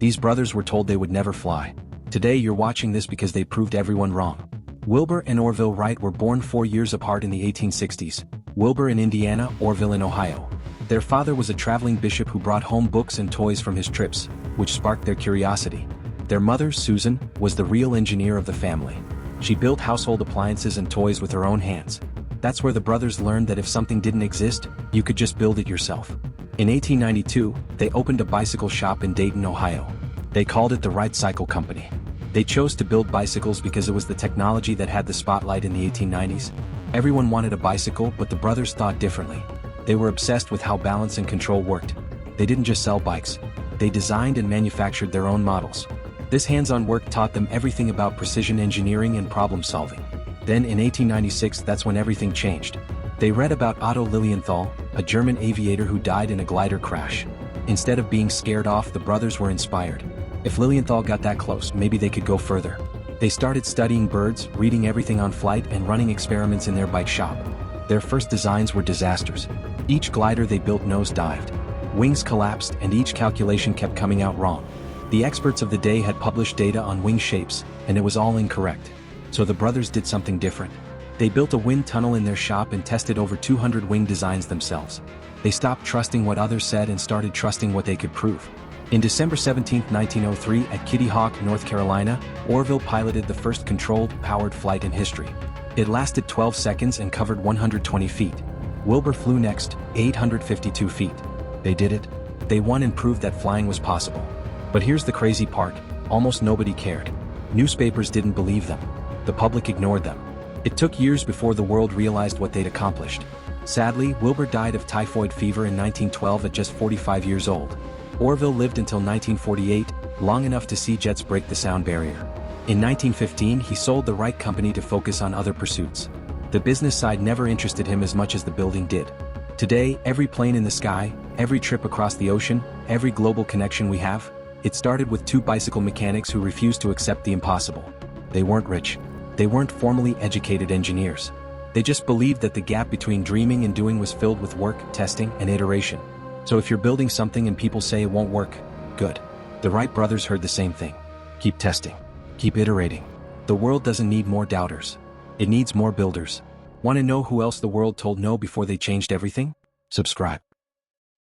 These brothers were told they would never fly. Today you're watching this because they proved everyone wrong. Wilbur and Orville Wright were born 4 years apart in the 1860s, Wilbur in Indiana, Orville in Ohio. Their father was a traveling bishop who brought home books and toys from his trips, which sparked their curiosity. Their mother, Susan, was the real engineer of the family. She built household appliances and toys with her own hands. That's where the brothers learned that if something didn't exist, you could just build it yourself. In 1892, they opened a bicycle shop in Dayton, Ohio. They called it the Wright Cycle Company. They chose to build bicycles because it was the technology that had the spotlight in the 1890s. Everyone wanted a bicycle, but the brothers thought differently. They were obsessed with how balance and control worked. They didn't just sell bikes. They designed and manufactured their own models. This hands-on work taught them everything about precision engineering and problem solving. Then in 1896, that's when everything changed. They read about Otto Lilienthal, a German aviator who died in a glider crash. Instead of being scared off, the brothers were inspired. If Lilienthal got that close, maybe they could go further. They started studying birds, reading everything on flight, and running experiments in their bike shop. Their first designs were disasters. Each glider they built nosedived. Wings collapsed, and each calculation kept coming out wrong. The experts of the day had published data on wing shapes, and it was all incorrect. So the brothers did something different. They built a wind tunnel in their shop and tested over 200 wing designs themselves. They stopped trusting what others said and started trusting what they could prove. In December 17, 1903, at Kitty Hawk, North Carolina, Orville piloted the first controlled, powered flight in history. It lasted 12 seconds and covered 120 feet. Wilbur flew next, 852 feet. They did it. They won and proved that flying was possible. But here's the crazy part: almost nobody cared. Newspapers didn't believe them. The public ignored them. It took years before the world realized what they'd accomplished. Sadly, Wilbur died of typhoid fever in 1912 at just 45 years old. Orville lived until 1948, long enough to see jets break the sound barrier. In 1915, he sold the Wright Company to focus on other pursuits. The business side never interested him as much as the building did. Today, every plane in the sky, every trip across the ocean, every global connection we have, it started with two bicycle mechanics who refused to accept the impossible. They weren't rich. They weren't formally educated engineers. They just believed that the gap between dreaming and doing was filled with work, testing, and iteration. So if you're building something and people say it won't work, good. The Wright brothers heard the same thing. Keep testing. Keep iterating. The world doesn't need more doubters. It needs more builders. Want to know who else the world told no before they changed everything? Subscribe.